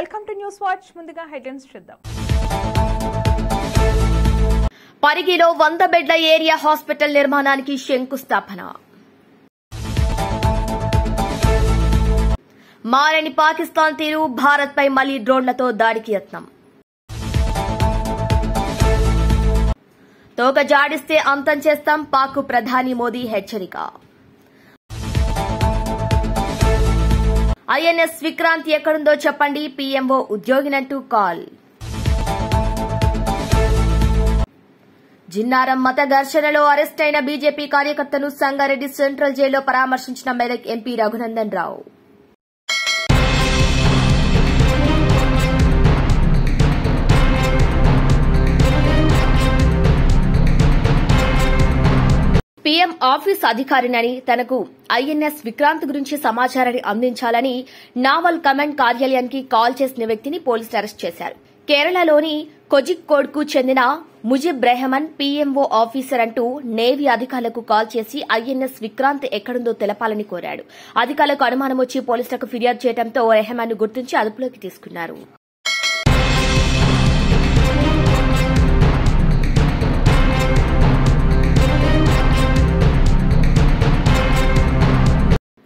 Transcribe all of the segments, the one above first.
Welcome to news watch. ముందుగా headlines చూద్దాం. పరిగిలో 100 బెడ్ల area hospital నిర్మాణానికి శంకుస్థాపన. మారని పాకిస్తాన్ తీరు, భారత్ పై మళ్లీ డ్రోన్లతో దాడికి యత్నం. తోక జాడిస్తే అంతం చేస్తాం, పాక్ ప్రధాని మోదీ హెచ్చరిక. ఐఎన్ఎస్ విక్రాంత్ ఎక్కడుందో చెప్పండి, పీఎంఓ ఉద్యోగినంటూ కాల్. జిన్నారం మత ఘర్షణలో అరెస్టైన బీజేపీ కార్యకర్తను సంగారెడ్డి సెంట్రల్ జైల్లో పరామర్శించిన Medak MP Raghunandan Rao. PM office అధికారినని తనకు ఐఎన్ఎస్ విక్రాంత్ గురించి సమాచారాన్ని అందించాలని నావల్ కమాండ్ కార్యాలయానికి కాల్ చేసిన వ్యక్తిని పోలీసులు అరెస్ట్ చేశారు. కేరళలోని కోజిక్కోడ్ కు చెందిన ముజిబ్ రెహమాన్ పీఎంఓ ఆఫీసర్ అంటూ నేవీ అధికారులకు కాల్ చేసి ఐఎన్ఎస్ విక్రాంత్ ఎక్కడుందో తెలపాలని కోరాడు. అధికారులకు అనుమానం వచ్చి పోలీసులకు ఫిర్యాదు చేయడంతో రెహమాన్ ను గుర్తించి అదుపులోకి తీసుకున్నారు.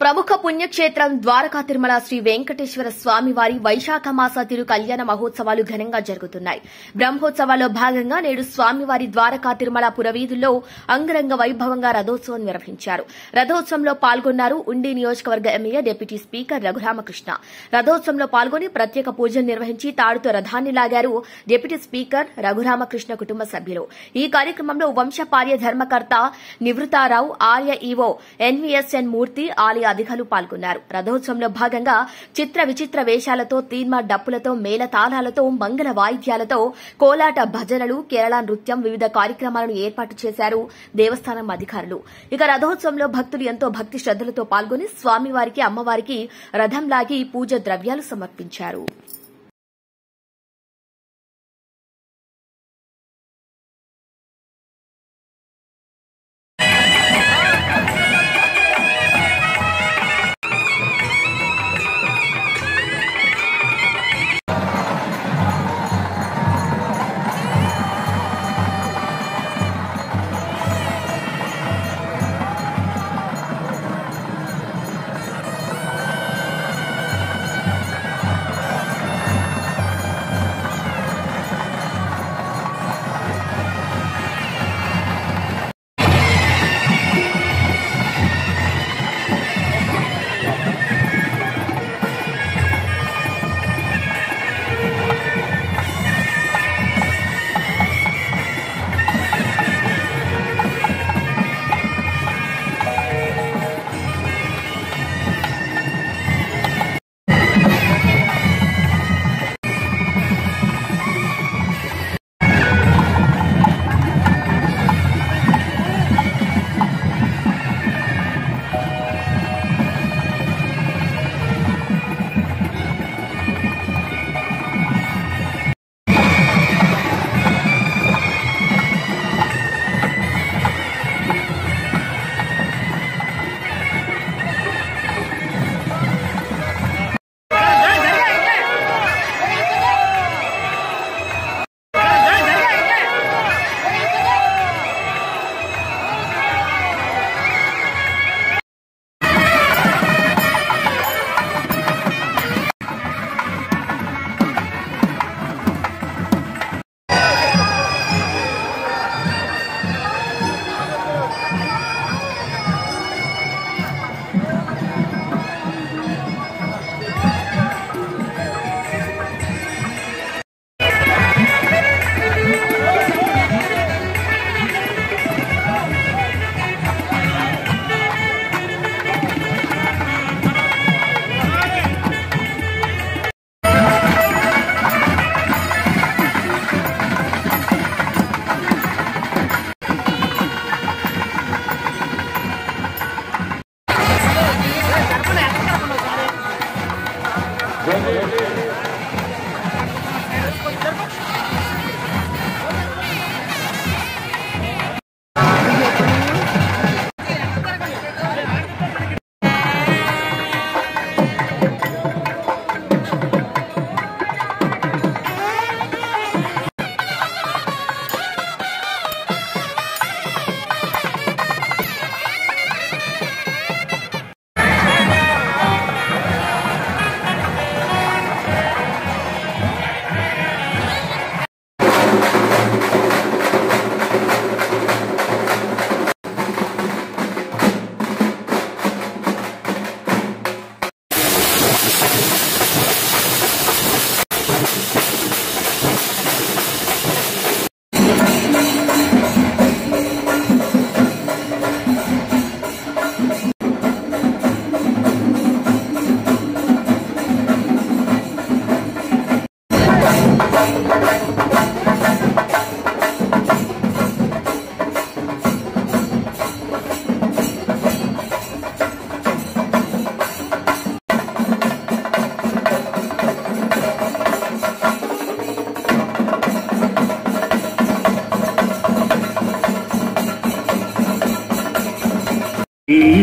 ప్రముఖ పుణ్యక్షేత్రం ద్వారకా తిరుమల శ్రీ వెంకటేశ్వర స్వామివారి వైశాఖ మాస తిరు కళ్యాణ మహోత్సవాలు ఘనంగా జరుగుతున్నాయి. బ్రహ్మోత్సవాల్లో భాగంగా నేడు స్వామివారి ద్వారకా తిరుమల పురవీధుల్లో అంగరంగ వైభవంగా రథోత్సవం నిర్వహించారు. రథోత్సవంలో పాల్గొన్నారు ఉండి నియోజకవర్గ ఎమ్మెల్యే డిప్యూటీ స్పీకర్ రఘురామకృష్ణ. రథోత్సవంలో పాల్గొని ప్రత్యేక పూజలు నిర్వహించి తాడుతో రథాన్ని లాగారు డిప్యూటీ స్పీకర్ రఘురామకృష్ణ కుటుంబ సభ్యులు. ఈ కార్యక్రమంలో వంశపార్య ధర్మకర్త నివృతారావు, ఆర్య ఈవో ఎన్వీఎస్ఎన్ మూర్తి, ఆలయ అధికారులు పాల్గొన్నారు. రథోత్సవంలో భాగంగా చిత్ర విచిత్ర వేషాలతో, తీన్మా డప్పులతో, మేళతాళాలతో, మంగళ వాయిద్యాలతో, కోలాట భజనలు, కేరళ నృత్యం, వివిధ కార్యక్రమాలను ఏర్పాటు చేశారు దేవస్థానం అధికారులు. ఇక రథోత్సవంలో భక్తులు ఎంతో భక్తి శ్రద్దలతో పాల్గొని స్వామివారికి, అమ్మవారికి రథం లాగి పూజ ద్రవ్యాలు సమర్పించారు.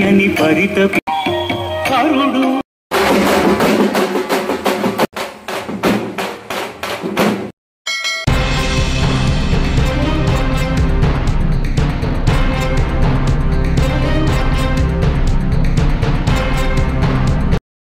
అని పరితపి కరుడు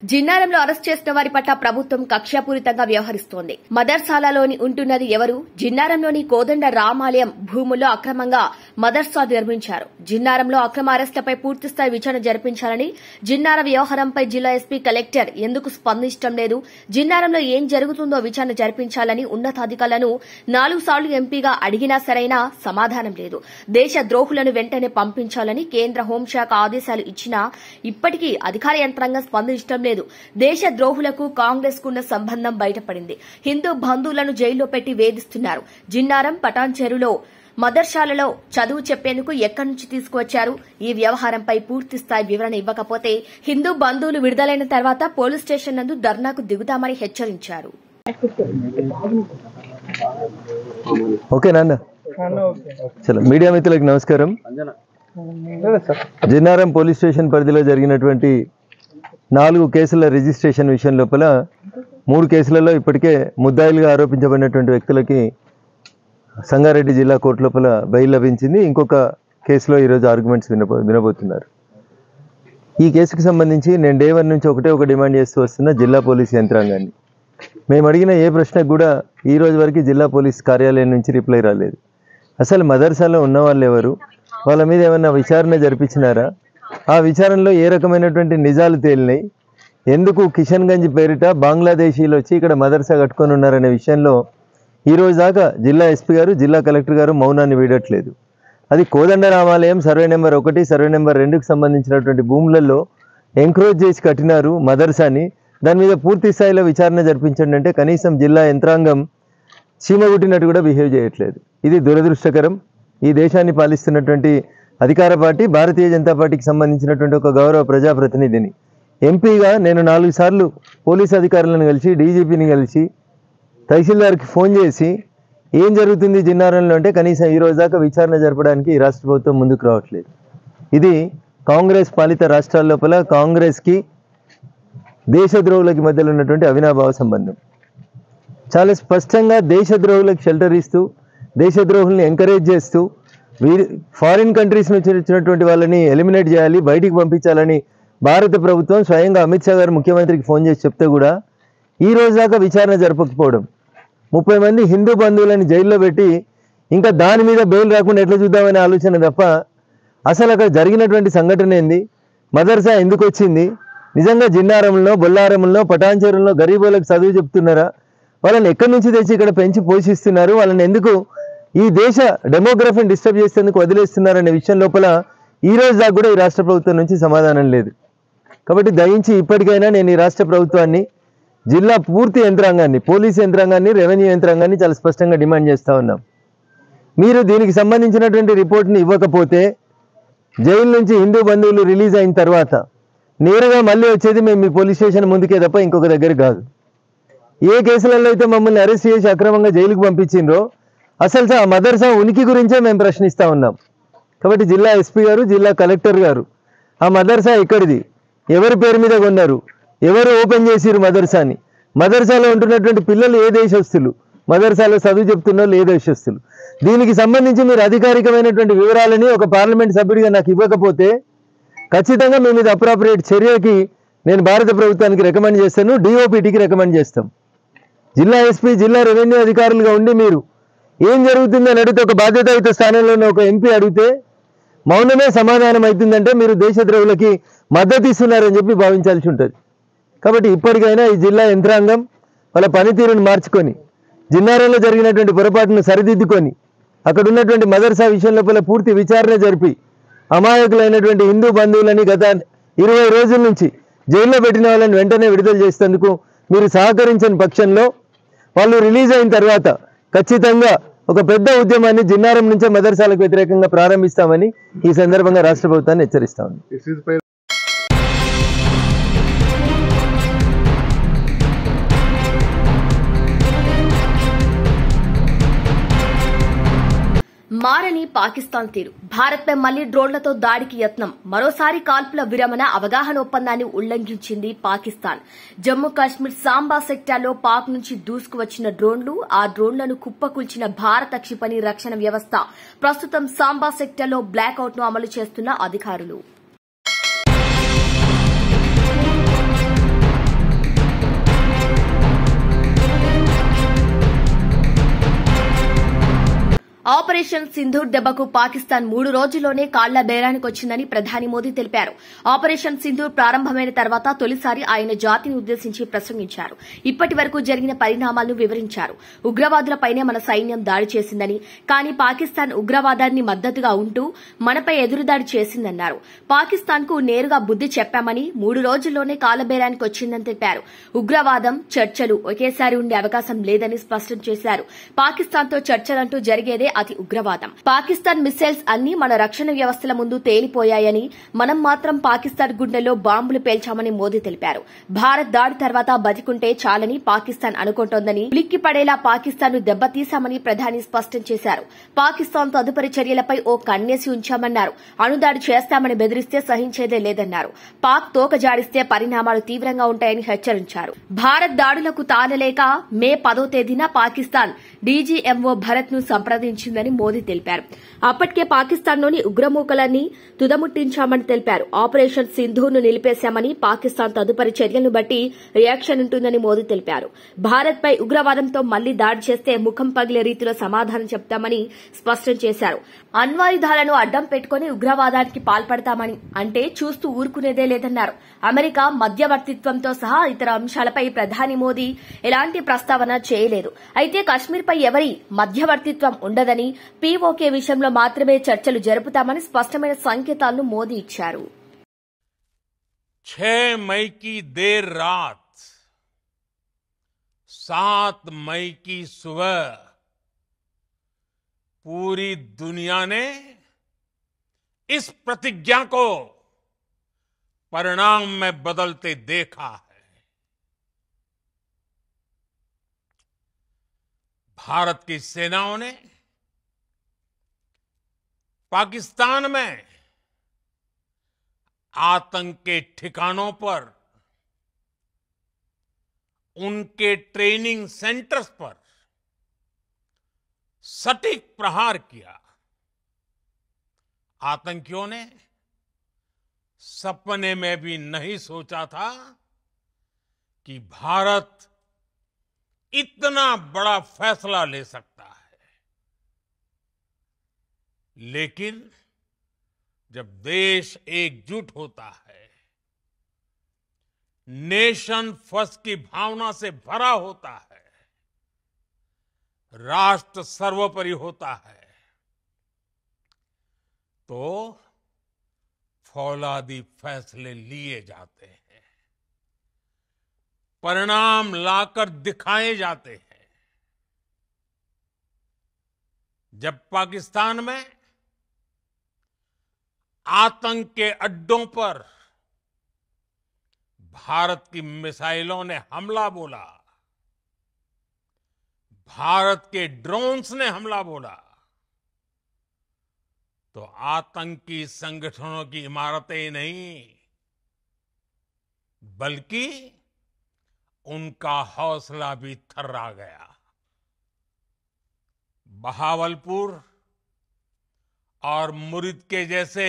జిన్నారంలో అరెస్ట్ చేసిన వారి పట్ల ప్రభుత్వం కక్షపూరితంగా వ్యవహరిస్తోంది. మదర్సాలలోని ఉంటున్నది ఎవరు? జిన్నారంలోని కోదండ రామాలయం భూముల్లో అక్రమంగా మదర్సా నిర్మించారు. జిన్నారంలో అక్రమ అరెస్టులపై పూర్తిస్థాయి విచారణ జరిపించాలని, జిన్నారం వ్యవహారంపై జిల్లా ఎస్పీ కలెక్టర్ ఎందుకు స్పందించడం లేదు, జిన్నారంలో ఏం జరుగుతుందో విచారణ జరిపించాలని ఉన్నతాధికారులను 4 సార్లు ఎంపీగా అడిగినా సరైన సమాధానం లేదు. దేశ ద్రోహులను వెంటనే పంపించాలని కేంద్ర హోంశాఖ ఆదేశాలు ఇచ్చినా ఇప్పటికీ అధికార యంత్రాంగం స్పందించడం లేదు. దేశ ద్రోహులకు కాంగ్రెస్ కున్న సంబంధం బయటపడింది. హిందూ బంధువులను జైల్లో పెట్టి వేధిస్తున్నారు. జిన్నారం పటాన్చెరులో మదర్సాలలో చదువు చెప్పేందుకు ఎక్కడి నుంచి తీసుకువచ్చారు? ఈ వ్యవహారంపై పూర్తిస్థాయి వివరణ ఇవ్వకపోతే హిందూ బంధువులు విడుదలైన తర్వాత పోలీస్ స్టేషన్ నందు ధర్నాకు దిగుతామని హెచ్చరించారు. మీడియా మిత్రులకు నమస్కారం. జిన్నారం పోలీస్ స్టేషన్ పరిధిలో జరిగినటువంటి 4 కేసుల రిజిస్ట్రేషన్ విషయం లోపల 3 కేసులలో ఇప్పటికే ముద్దాయిలుగా ఆరోపించబడినటువంటి వ్యక్తులకి సంగారెడ్డి జిల్లా కోర్టు లోపల బెయిల్ లభించింది. ఇంకొక కేసులో ఈరోజు ఆర్గ్యుమెంట్స్ వినబోతున్నారు. ఈ కేసుకు సంబంధించి నేను డే 1 నుంచి ఒక డిమాండ్ చేస్తూ వస్తున్న జిల్లా పోలీస్ యంత్రాంగాన్ని. మేము అడిగిన ఏ ప్రశ్నకు కూడా ఈ రోజు వరకు జిల్లా పోలీస్ కార్యాలయం నుంచి రిప్లై రాలేదు. అసలు మదర్సాలో ఉన్న వాళ్ళు ఎవరు, వాళ్ళ మీద ఏమన్నా విచారణ జరిపించినారా, ఆ విచారణలో ఏ రకమైనటువంటి నిజాలు తేలినాయి, ఎందుకు కిషన్గంజ్ పేరిట బంగ్లాదేశీలు వచ్చి ఇక్కడ మదర్సా కట్టుకొని ఉన్నారనే విషయంలో ఈరోజు దాకా జిల్లా ఎస్పీ గారు, జిల్లా కలెక్టర్ గారు మౌనాన్ని వీడట్లేదు. అది కోదండ రామాలయం సర్వే నెంబర్ 1, సర్వే నెంబర్ 2కు సంబంధించినటువంటి భూములలో ఎంక్రోచ్ చేసి కట్టినారు మదర్సాని. దాని మీద పూర్తి స్థాయిలో విచారణ జరిపించండి అంటే కనీసం జిల్లా యంత్రాంగం చీమగుట్టినట్టు కూడా బిహేవ్ చేయట్లేదు. ఇది దురదృష్టకరం. ఈ దేశాన్ని పాలిస్తున్నటువంటి అధికార పార్టీ భారతీయ జనతా పార్టీకి సంబంధించినటువంటి ఒక గౌరవ ప్రజాప్రతినిధిని, ఎంపీగా నేను 4 సార్లు పోలీస్ అధికారులను కలిసి, డీజీపీని కలిసి, తహసీల్దార్కి ఫోన్ చేసి ఏం జరుగుతుంది జిన్నారంలో అంటే కనీసం ఈ రోజు దాకా విచారణ జరపడానికి ఈ రాష్ట్ర ప్రభుత్వం ముందుకు రావట్లేదు. ఇది కాంగ్రెస్ పాలిత రాష్ట్రాల లోపల కాంగ్రెస్కి దేశద్రోహులకి మధ్యలో ఉన్నటువంటి అవినాభావ సంబంధం. చాలా స్పష్టంగా దేశద్రోహులకు షెల్టర్ ఇస్తూ, దేశద్రోహుల్ని ఎంకరేజ్ చేస్తూ, ఫారిన్ కంట్రీస్ నుంచి వచ్చినటువంటి వాళ్ళని ఎలిమినేట్ చేయాలి, బయటికి పంపించాలని భారత ప్రభుత్వం స్వయంగా అమిత్ షా గారు ముఖ్యమంత్రికి ఫోన్ చేసి చెప్తే కూడా ఈ రోజు దాకా విచారణ జరపకపోవడం, 30 మంది హిందూ బంధువులని జైల్లో పెట్టి ఇంకా దాని మీద బెయిల్ రాకుండా ఎట్లా చూద్దామనే ఆలోచన తప్ప అసలు అక్కడ జరిగినటువంటి సంఘటన ఏంది, మదర్సా ఎందుకు వచ్చింది, నిజంగా జిన్నారంలో, బొల్లారంలో, పటాన్చెరులో గరీబులకు చదువు చెప్తున్నారా, వాళ్ళని ఎక్కడి నుంచి తెచ్చి ఇక్కడ పెంచి పోషిస్తున్నారు, వాళ్ళని ఎందుకు ఈ దేశ డెమోగ్రఫీని డిస్టర్బ్ చేసేందుకు వదిలేస్తున్నారనే విషయం లోపల ఈ రోజు దాకా కూడా ఈ రాష్ట్ర ప్రభుత్వం నుంచి సమాధానం లేదు. కాబట్టి దయించి ఇప్పటికైనా నేను ఈ రాష్ట్ర ప్రభుత్వాన్ని, జిల్లా పూర్తి యంత్రాంగాన్ని, పోలీస్ యంత్రాంగాన్ని, రెవెన్యూ యంత్రాంగాన్ని చాలా స్పష్టంగా డిమాండ్ చేస్తూ ఉన్నాం. మీరు దీనికి సంబంధించినటువంటి రిపోర్ట్ని ఇవ్వకపోతే జైలు నుంచి హిందూ బంధువులు రిలీజ్ అయిన తర్వాత నేరుగా మళ్ళీ వచ్చేది మేము మీ పోలీస్ స్టేషన్ ముందుకే తప్ప ఇంకొక దగ్గర కాదు. ఏ కేసులలో అయితే మమ్మల్ని అరెస్ట్ చేసి అక్రమంగా జైలుకు పంపించిండ్రో అసలు ఆ మదర్సా ఉనికి గురించే మేము ప్రశ్నిస్తూ ఉన్నాం. కాబట్టి జిల్లా ఎస్పీ గారు, జిల్లా కలెక్టర్ గారు, ఆ మదర్సా ఎక్కడిది, ఎవరి పేరు మీద కొన్నారు, ఎవరు ఓపెన్ చేసిరు మదర్సాని, మదర్సాలో ఉంటున్నటువంటి పిల్లలు ఏ దేశస్తులు, మదర్సాలో చదువు చెప్తున్న వాళ్ళు ఏ దేశస్తులు, దీనికి సంబంధించి మీరు అధికారికమైనటువంటి వివరాలని ఒక పార్లమెంట్ సభ్యుడిగా నాకు ఇవ్వకపోతే ఖచ్చితంగా మేము ఇది అప్రాపరియేట్ చర్యకి నేను భారత ప్రభుత్వానికి రికమెండ్ చేస్తాను, డిఓపిటీకి రికమెండ్ చేస్తాం. జిల్లా ఎస్పీ, జిల్లా రెవెన్యూ అధికారులుగా ఉండి మీరు ఏం జరుగుతుందని అడిగితే, ఒక బాధ్యతాయుత స్థానంలోనే ఒక ఎంపీ అడిగితే మౌనమే సమాధానం అవుతుందంటే మీరు దేశద్రోహులకి మద్దతు ఇస్తున్నారని చెప్పి భావించాల్సి ఉంటుంది. కాబట్టి ఇప్పటికైనా ఈ జిల్లా యంత్రాంగం వాళ్ళ పనితీరును మార్చుకొని, జిన్నారంలో జరిగినటువంటి పొరపాటును సరిదిద్దుకొని, అక్కడ ఉన్నటువంటి మదర్సా విషయం లోపల పూర్తి విచారణ జరిపి అమాయకులైనటువంటి హిందూ బంధువులని గత 20 రోజుల నుంచి జైల్లో పెట్టిన వాళ్ళని వెంటనే విడుదల చేసేందుకు మీరు సహకరించని పక్షంలో వాళ్ళు రిలీజ్ అయిన తర్వాత ఖచ్చితంగా ఒక పెద్ద ఉద్యమాన్ని జిన్నారం నుంచే మదర్సాలకు వ్యతిరేకంగా ప్రారంభిస్తామని ఈ సందర్భంగా రాష్ట్ర ప్రభుత్వాన్ని హెచ్చరిస్తామని. మారని పాకిస్తాన్ తీరు. భారత్పై మళ్లీ డ్రోన్లతో దాడికి యత్నం. మరోసారి కాల్పుల విరమణ అవగాహన ఒప్పందాన్ని ఉల్లంఘించింది పాకిస్తాన్. జమ్మూ కాశ్మీర్ సాంబా సెక్టార్లో పాక్ నుంచి దూసుకువచ్చిన డ్రోన్లు, ఆ డ్రోన్లను కుప్పకూల్చిన భారత క్షిపణి రక్షణ వ్యవస్థ. ప్రస్తుతం సాంబా సెక్టార్లో బ్లాక్అవుట్ ను అమలు చేస్తున్న అధికారులు. ఆపరేషన్ సింధూర్ దెబ్బకు పాకిస్తాన్ 3 రోజుల్లోనే కాళ్ల బేరానికి వచ్చిందని ప్రధాని మోదీ తెలిపారు. ఆపరేషన్ సింధూర్ ప్రారంభమైన తర్వాత తొలిసారి ఆయన జాతిని ఉద్దేశించి ప్రసంగించారు. ఇప్పటి వరకు జరిగిన పరిణామాలను వివరించారు. ఉగ్రవాదులపైనే మన సైన్యం దాడి చేసిందని, కానీ పాకిస్తాన్ ఉగ్రవాదాన్ని మద్దతుగా ఉంటూ మనపై ఎదురుదాడి చేసిందన్నారు. పాకిస్తాన్ కు నేరుగా బుద్ది చెప్పామని, 3 రోజుల్లోనే కాళ్లబేరానికి వచ్చిందని తెలిపారు. ఉగ్రవాదం, చర్చలు ఒకేసారి ఉండే అవకాశం లేదని స్పష్టం చేశారు. పాకిస్తాన్తో చర్చలంటూ జరిగేదే అతి ఉగ్రవాదం. పాకిస్తాన్ మిస్సైల్స్ అన్ని మన రక్షణ వ్యవస్థల ముందు తేలిపోయాయని, మనం మాత్రం పాకిస్తాన్ గుండెల్లో బాంబులు పేల్చామని మోదీ తెలిపారు. భారత్ దాడి తర్వాత బతికుంటే చాలని పాకిస్తాన్ అనుకుంటోందని, ఉలిక్కిపడేలా పాకిస్తాన్ ను దెబ్బతీశామని ప్రధాని స్పష్టం చేశారు. పాకిస్తాన్ తదుపరి చర్యలపై ఓ కన్నేసి ఉంచామన్నారు. అణుదాడి చేస్తామని బెదిరిస్తే సహించేదే లేదన్నారు. పాక్ తోక జాడిస్తే పరిణామాలు తీవ్రంగా ఉంటాయని హెచ్చరించారు. భారత్ దాడులకు తాళలేక మే 10వ తేదీన పాకిస్తాన్ డీజీఎంఓ భరత్ ను సంప్రదించిందని మోదీ తెలిపారు. అప్పటికే పాకిస్తాన్లోని ఉగ్రమూకలన్నీ తుదముట్టించామని తెలిపారు. ఆపరేషన్ సింధూర్ ను నిలిపేశామని, పాకిస్తాన్ తదుపరి చర్యలను బట్టి రియాక్షన్ ఉంటుందని మోదీ తెలిపారు. భారత్ పై ఉగ్రవాదంతో మళ్లీ దాడి చేస్తే ముఖం పగిలే రీతిలో సమాధానం చెప్తామని స్పష్టం చేశారు. అణ్వాయుధాలను అడ్డం పెట్టుకుని ఉగ్రవాదానికి పాల్పడతామని అంటే చూస్తూ ఊరుకునేదే లేదన్నారు. అమెరికా మధ్యవర్తిత్వంతో సహా ఇతర అంశాలపై ప్రధాని మోదీ ఎలాంటి ప్రస్తావన చేయలేదు. అయితే కశ్మీర్పై ఎవరి మధ్యవర్తిత్వం ఉండదని, పీఓకే విషయంలో మాత్రమే చర్చలు జరుపుతామని స్పష్టమైన సంకేతాలను మోదీ ఇచ్చారు. 6 मई की देर रात 7 मई की सुबह पूरी दुनिया ने इस प्रतिज्ञा को परिणाम में बदलते देखा है. भारत की सेनाओं ने पाकिस्तान में आतंक के ठिकानों पर, उनके ट्रेनिंग सेंटर्स पर सटीक प्रहार किया. आतंकियों ने सपने में भी नहीं सोचा था कि भारत इतना बड़ा फैसला ले सकता है. लेकिन जब देश एकजुट होता है, नेशन फर्स्ट की भावना से भरा होता है, राष्ट्र सर्वोपरि होता है, तो फौलादी फैसले लिए जाते हैं, परिणाम लाकर दिखाए जाते हैं. जब पाकिस्तान में आतंक के अड्डों पर भारत की मिसाइलों ने हमला बोला, भारत के ड्रोन्स ने हमला बोला, तो आतंकी संगठनों की इमारतें नहीं, बल्कि उनका हौसला भी थर्रा गया. बहावलपुर और मुरिद के जैसे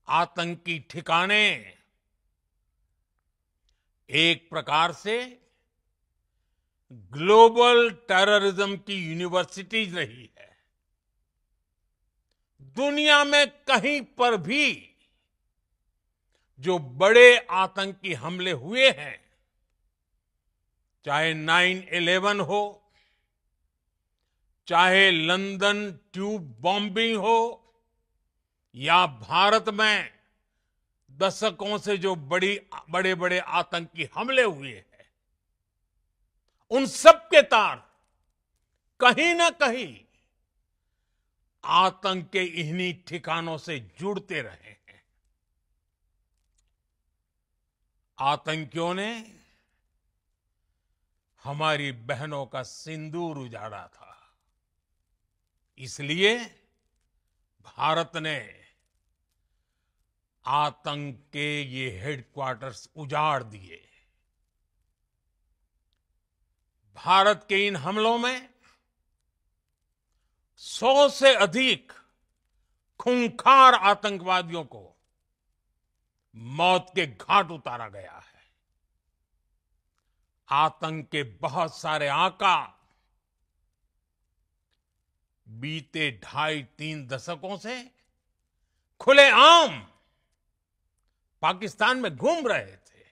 आतंकी ठिकाने एक प्रकार से ग्लोबल टेररिज्म की यूनिवर्सिटीज रही है. दुनिया में कहीं पर भी जो बड़े आतंकी हमले हुए हैं, चाहे 9/11 हो, चाहे लंदन ट्यूब बॉम्बिंग हो, या भारत में दशकों से जो बड़े बड़े आतंकी हमले हुए हैं, उन सब के तार कहीं ना कहीं आतंक के इन्हीं ठिकानों से जुड़ते रहे हैं। आतंकियों ने हमारी बहनों का सिंदूर उजाड़ा था, इसलिए भारत ने आतंक के ये हेडक्वार्टर्स उजाड़ दिए। भारत के इन हमलों में 100 से अधिक खूंखार आतंकवादियों को मौत के घाट उतारा गया है। आतंक के बहुत सारे आका बीते 2.5-3 दशकों से खुलेआम पाकिस्तान में घूम रहे थे,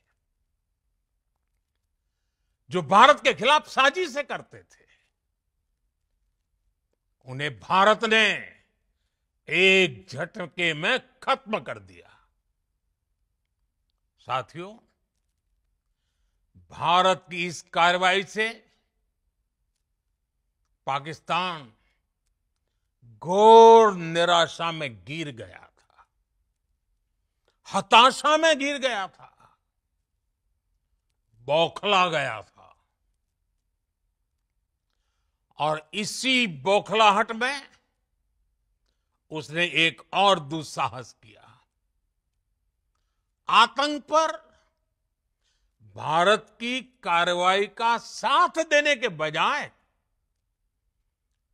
जो भारत के खिलाफ साजिशें करते थे। उन्हें भारत ने एक झटके में खत्म कर दिया। साथियों, भारत की इस कार्रवाई से पाकिस्तान घोर निराशा में गिर गया था, हताशा में गिर गया था, बौखला गया था। और इसी बौखलाहट में उसने एक और दुस्साहस किया। आतंक पर भारत की कार्रवाई का साथ देने के बजाय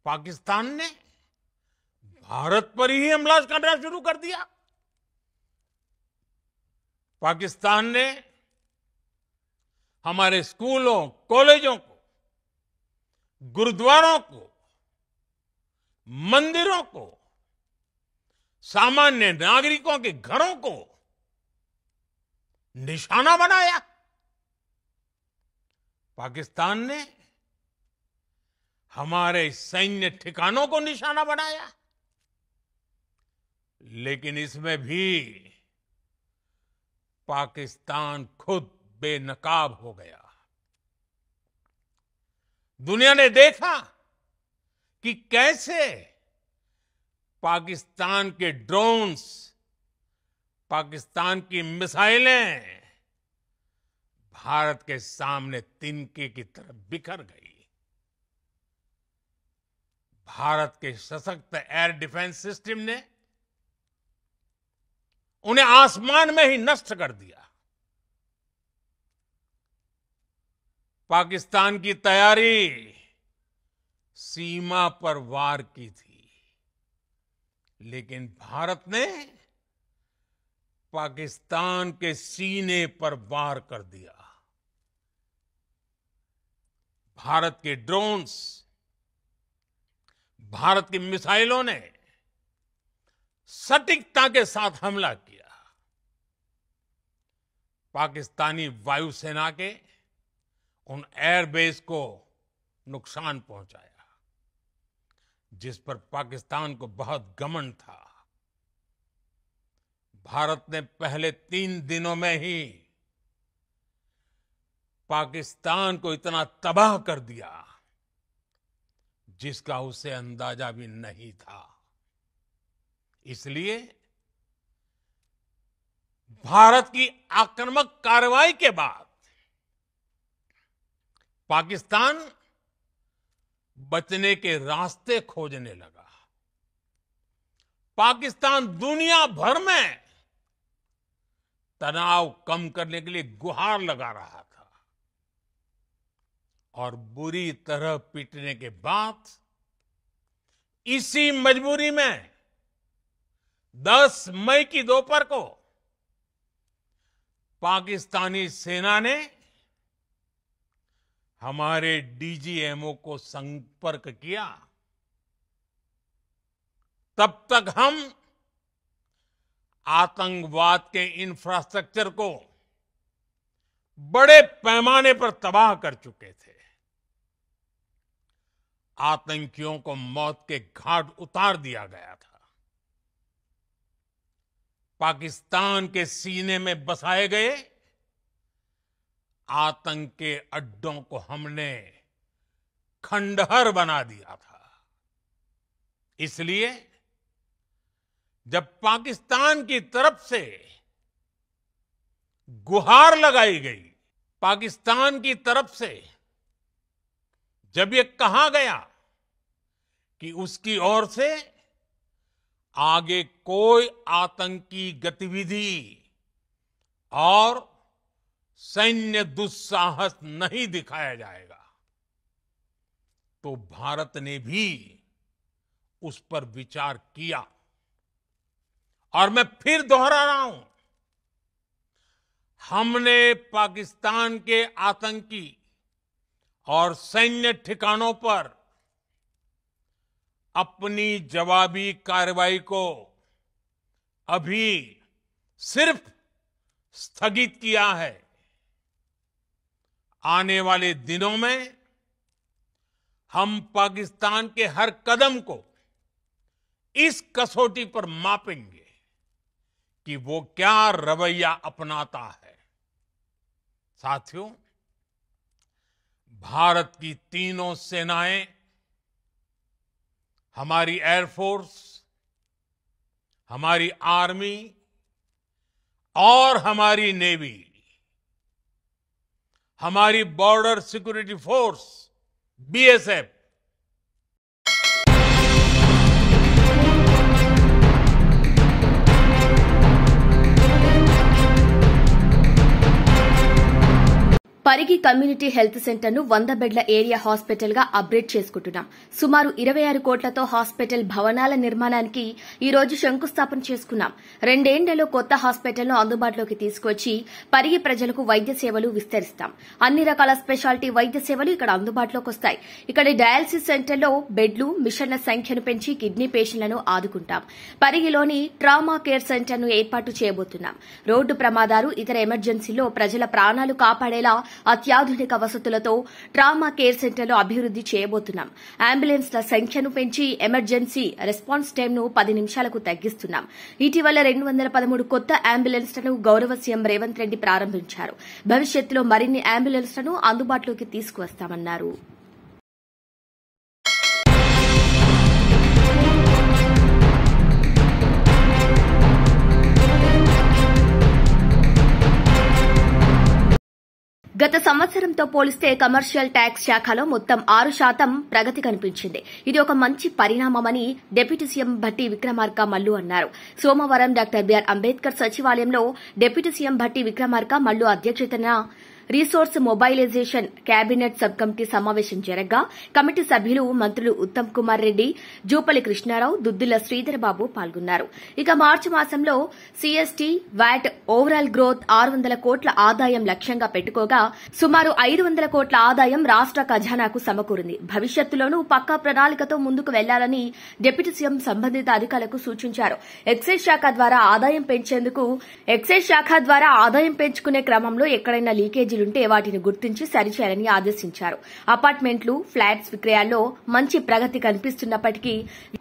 पाकिस्तान ने भारत पर ही हमला करना शुरू कर दिया। पाकिस्तान ने हमारे स्कूलों, कॉलेजों को, गुरुद्वारों को, मंदिरों को, सामान्य नागरिकों के घरों को निशाना बनाया। पाकिस्तान ने हमारे सैन्य ठिकानों को निशाना बनाया। लेकिन इसमें भी पाकिस्तान खुद बेनकाब हो गया। दुनिया ने देखा कि कैसे पाकिस्तान के ड्रोन्स, पाकिस्तान की मिसाइलें भारत के सामने तिनके की तरह बिखर गई। भारत के सशक्त एयर डिफेंस सिस्टम ने उन्हें आसमान में ही नष्ट कर दिया। पाकिस्तान की तैयारी सीमा पर वार की थी, लेकिन भारत ने पाकिस्तान के सीने पर वार कर दिया। भारत के ड्रोन्स, भारत की मिसाइलों ने सटीकता के साथ हमला किया। पाकिस्तानी वायुसेना के उन एयरबेस को नुकसान पहुंचाया, जिस पर पाकिस्तान को बहुत घमंड था। भारत ने पहले 3 दिनों में ही पाकिस्तान को इतना तबाह कर दिया जिसका उसे अंदाजा भी नहीं था। इसलिए भारत की आक्रामक कार्रवाई के बाद पाकिस्तान बचने के रास्ते खोजने लगा। पाकिस्तान दुनिया भर में तनाव कम करने के लिए गुहार लगा रहा था और बुरी तरह पीटने के बाद इसी मजबूरी में 10 मई की दोपहर को पाकिस्तानी सेना ने हमारे डीजीएमओ को संपर्क किया। तब तक हम आतंकवाद के इंफ्रास्ट्रक्चर को बड़े पैमाने पर तबाह कर चुके थे। आतंकियों को मौत के घाट उतार दिया गया था। पाकिस्तान के सीने में बसाए गए आतंक के अड्डों को हमने खंडहर बना दिया था। इसलिए जब पाकिस्तान की तरफ से गुहार लगाई गई, पाकिस्तान की तरफ से जब ये कहा गया कि उसकी ओर से आगे कोई आतंकी गतिविधि और सैन्य दुस्साहस नहीं दिखाया जाएगा, तो भारत ने भी उस पर विचार किया। और मैं फिर दोहरा रहा हूं, हमने पाकिस्तान के आतंकी और सैन्य ठिकानों पर अपनी जवाबी कार्रवाई को अभी सिर्फ स्थगित किया है। आने वाले दिनों में हम पाकिस्तान के हर कदम को इस कसौटी पर मापेंगे कि वो क्या रवैया अपनाता है। साथियों, भारत की तीनों सेनाएं, हमारी एयरफोर्स, हमारी आर्मी और हमारी नेवी, हमारी border security force BSF, Parigi community health centre ను 100 బెడ్ల ఏరియా హాస్పిటల్ గా అప్గ్రేడ్ చేసుకుంటున్నాం. సుమారు 26 కోట్లతో హాస్పిటల్ భవనాల నిర్మాణానికి ఈ రోజు శంకుస్థాపన చేసుకున్నాం. 2 ఏళ్లలో కొత్త హాస్పిటల్ ను అందుబాటులోకి తీసుకొచ్చి పరిగి ప్రజలకు వైద్య సేవలు విస్తరిస్తాం. అన్ని రకాల స్పెషాలిటీ వైద్య సేవలు ఇక్కడ అందుబాటులోకి వస్తాయి. ఇక్కడ డయాలసిస్ సెంటర్ లో బెడ్లు, మిషన్ల సంఖ్యను పెంచి కిడ్నీ పేషెంట్లను ఆదుకుంటాం. పరిగిలోని ట్రామా కేర్ సెంటర్ ను ఏర్పాటు చేయబోతున్నాం. రోడ్డు ప్రమాదాలు, ఇతర ఎమర్జెన్సీలో ప్రజల ప్రాణాలు కాపాడేలా అత్యాధునిక వసతులతో ట్రామా కేర్ సెంటర్లు అభివృద్ది చేయబోతున్నాం. అంబులెన్స్ల సంఖ్యను పెంచి ఎమర్జెన్సీ రెస్పాన్స్ టైంను 10 నిమిషాలకు తగ్గిస్తున్నాం. ఇటీవల 213 కొత్త అంబులెన్స్లను గౌరవ సీఎం రేవంత్ రెడ్డి ప్రారంభించారు. భవిష్యత్తులో మరిన్ని అంబులెన్స్లను అందుబాటులోకి తీసుకువస్తామన్నారు. గత సంవత్సరంతో పోలిస్తే కమర్షియల్ ట్యాక్స్ శాఖలో మొత్తం 6% ప్రగతి కనిపించింది. ఇది ఒక మంచి పరిణామమని డిప్యూటీ సీఎం భట్టి విక్రమార్క మల్లు అన్నారు. సోమవారం డాక్టర్ బిఆర్ అంబేద్కర్ సచివాలయంలో డిప్యూటీ సీఎం భట్టి విక్రమార్క మల్లు అధ్యక్షతన resource mobilisation cabinet sub committee సమావేశం జరగ్గా కమిటీ సభ్యులు మంత్రులు ఉత్తమ్ కుమార్ రెడ్డి, జూపల్లి కృష్ణారావు, దుద్దిల్ల శ్రీధరబాబు పాల్గొన్నారు. ఇక మార్చి మాసంలో సీఎస్టీ, వ్యాట్ ఓవరాల్ గ్రోత్ 600 కోట్ల ఆదాయం లక్ష్యంగా పెట్టుకోగా సుమారు 500 కోట్ల ఆదాయం రాష్ట ఖజానాకు సమకూరింది. భవిష్యత్తులోనూ పక్కా ప్రణాళికతో ముందుకు వెళ్లాలని డిప్యూటీ సీఎం సంబంధిత అధికారులకు సూచించారు. ఎక్సైజ్ శాఖ ద్వారా ఆదాయం పెంచుకునే క్రమంలో ఎక్కడైనా లీకేజీలుంటే వాటిని గుర్తించి సరిచేయాలని ఆదేశించారు. అపార్ట్మెంట్లు, ఫ్లాట్స్ విక్రయాల్లో మంచి ప్రగతి కనిపిస్తున్నప్పటికీ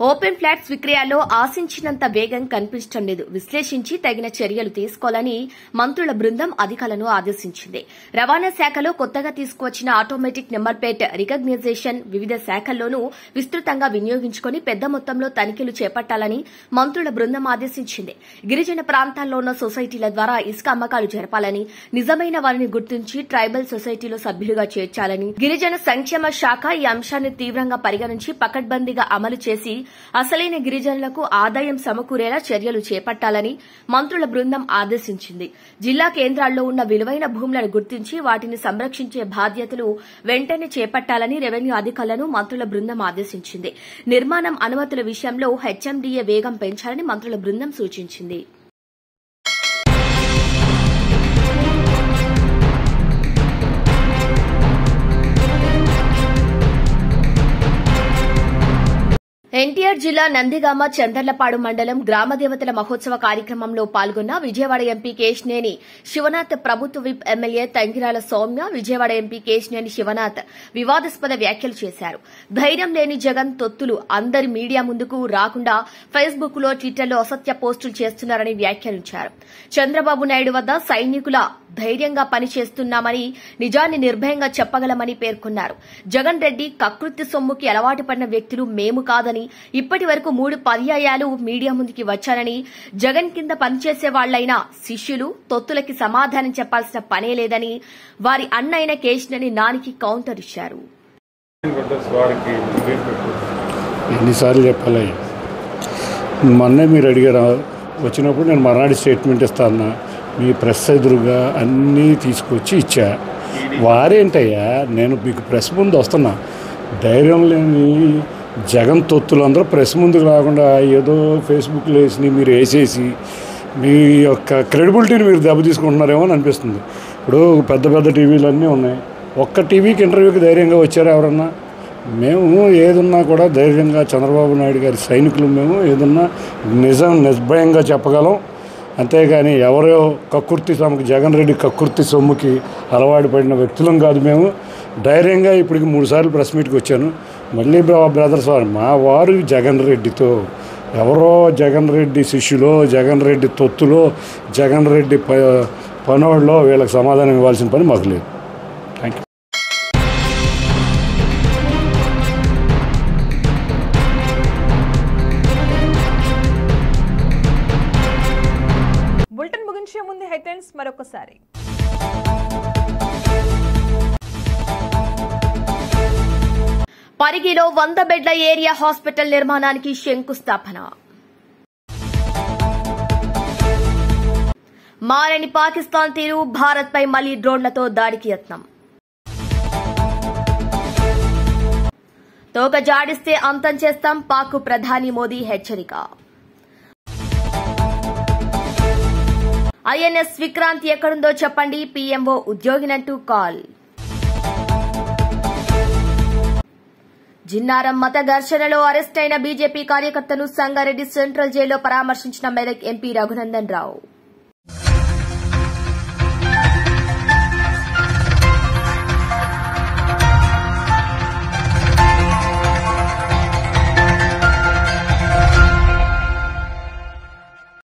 ఓపెన్ ఫ్లాట్స్ విక్రయాల్లో ఆశించినంత వేగం కనిపించడం లేదు. విశ్లేషించి తగిన చర్యలు తీసుకోవాలని మంత్రుల బృందం అధికారులను ఆదేశించింది. రవాణా శాఖలో కొత్తగా తీసుకువచ్చిన ఆటోమేటిక్ నెంబర్ ప్లేట్ రికగ్నైజేషన్ వివిధ శాఖల్లోనూ విస్తృతంగా వినియోగించుకుని పెద్ద మొత్తంలో తనిఖీలు చేపట్టాలని మంత్రుల బృందం ఆదేశించింది. గిరిజన ప్రాంతాల్లో ఉన్న సొసైటీల ద్వారా ఇసుక అమ్మకాలు జరపాలని, నిజమైన వారిని గుర్తించి ట్రైబల్ సొసైటీలో సభ్యులుగా చేర్చాలని, గిరిజన సంక్షేమ శాఖ ఈ అంశాన్ని తీవ్రంగా పరిగణించి పకడ్బందీగా అమలు చేసి అసలైన గిరిజనులకు ఆదాయం సమకూరేలా చర్యలు చేపట్టాలని మంత్రుల బృందం ఆదేశించింది. జిల్లా కేంద్రాల్లో ఉన్న విలువైన భూములను గుర్తించి వాటిని సంరక్షించే బాధ్యతలు వెంటనే చేపట్టాలని రెవెన్యూ అధికారులను మంత్రుల బృందం ఆదేశించింది. నిర్మాణం అనుమతుల విషయంలో హెచ్ఎండీఏ వేగం పెంచాలని మంత్రుల బృందం సూచించింది. ఎన్టీఆర్ జిల్లా నందిగామ చందర్లపాడు మండలం గ్రామదేవతల మహోత్సవ కార్యక్రమంలో పాల్గొన్న విజయవాడ ఎంపీ కేశినేని శివనాథ్, ప్రభుత్వ whip MLA Tangirala Soumya, Vijayawada MP Kesineni Sivanath వివాదాస్పద వ్యాఖ్యలు చేశారు. ధైర్యం లేని జగన్ తొత్తులు అందరి మీడియా ముందుకు రాకుండా ఫేస్బుక్ లో, ట్విట్టర్లో అసత్య పోస్టులు చేస్తున్నారని వ్యాఖ్యానించారు. చంద్రబాబు నాయుడు వద్ద సైనికుల ధైర్యంగా పనిచేస్తున్నామని, నిజాన్ని నిర్భయంగా చెప్పగలమని పేర్కొన్నారు. జగన్ రెడ్డి కకృతి సొమ్ముకి అలవాటు పడిన వ్యక్తులు మేము కాదని, ఇప్పటి వరకు 3 పర్యాయాలు మీడియా ముందుకి వచ్చానని, జగన్ కింద పనిచేసే వాళ్లైన శిష్యులు తొత్తులకి సమాధానం చెప్పాల్సిన పనే లేదని వారి అన్నైన కేశినేని నానికి కౌంటర్ ఇచ్చారు. ఎన్నిసార్లు చెప్పాలి? మొన్నే మీరు అడిగారు, వచ్చినప్పుడు నేను మర్నాడు స్టేట్మెంట్ ఇస్తాను, మీ ప్రెస్ ఎదురుగా అన్నీ తీసుకొచ్చి ఇచ్చా. వారేంటయ్యా, నేను మీకు ప్రెస్ ముందు వస్తున్నా, ధైర్యం లేని జగన్ తొత్తులందరూ ప్రెస్ ముందుకు రాకుండా ఏదో ఫేస్బుక్లో వేసి మీరు వేసేసి మీ యొక్క క్రెడిబిలిటీని మీరు దెబ్బతీసుకుంటున్నారేమో అని అనిపిస్తుంది. ఇప్పుడు పెద్ద పెద్ద టీవీలు అన్నీ ఉన్నాయి, ఒక్క టీవీకి ఇంటర్వ్యూకి ధైర్యంగా వచ్చారా ఎవరన్నా? మేము ఏదున్నా కూడా ధైర్యంగా చంద్రబాబు నాయుడు గారి సైనికులు, మేము ఏదన్నా నిజం నిర్భయంగా చెప్పగలం. అంతేగాని ఎవరో కక్కుర్తి సొమ్ముకి, జగన్ రెడ్డి కక్కుర్తి సొమ్ముకి అలవాటు పడిన వ్యక్తులం కాదు. మేము ధైర్యంగా ఇప్పటికి 3 సార్లు ప్రెస్ మీట్కి వచ్చాను. మళ్ళీ బ్రదర్స్ వారు, మా వారు జగన్ రెడ్డితో, ఎవరో జగన్ రెడ్డి శిష్యులో, జగన్ రెడ్డి తొత్తులో, జగన్ రెడ్డి పనోళ్ళలో వీళ్ళకి సమాధానం ఇవ్వాల్సిన పని మాకు లేదు. Thank you. బులెటిన్ ముగించే ముందు హెడ్లైన్స్ మరొకసారి. పరిగిలో 100 బెడ్ల ఏరియా హాస్పిటల్ నిర్మాణానికి శంకుస్థాపన. మారని పాకిస్తాన్ తీరు, భారత్పై మళ్లీ డ్రోన్లతో దాడికి యత్నం. తోక జాడిస్తే అంతం చేస్తాం, పాక్ ప్రధాని మోదీ హెచ్చరిక. ఐఎన్ఎస్ విక్రాంత్ ఎక్కడుందో చెప్పండి, పీఎంఓ ఉద్యోగినంటూ కాల్. జిన్నారం మత ఘర్షణలో అరెస్టైన బీజేపీ కార్యకర్తను సంగారెడ్డి సెంట్రల్ జైల్లో పరామర్శించిన మెదక్ ఎంపీ రఘునందన్ రావు.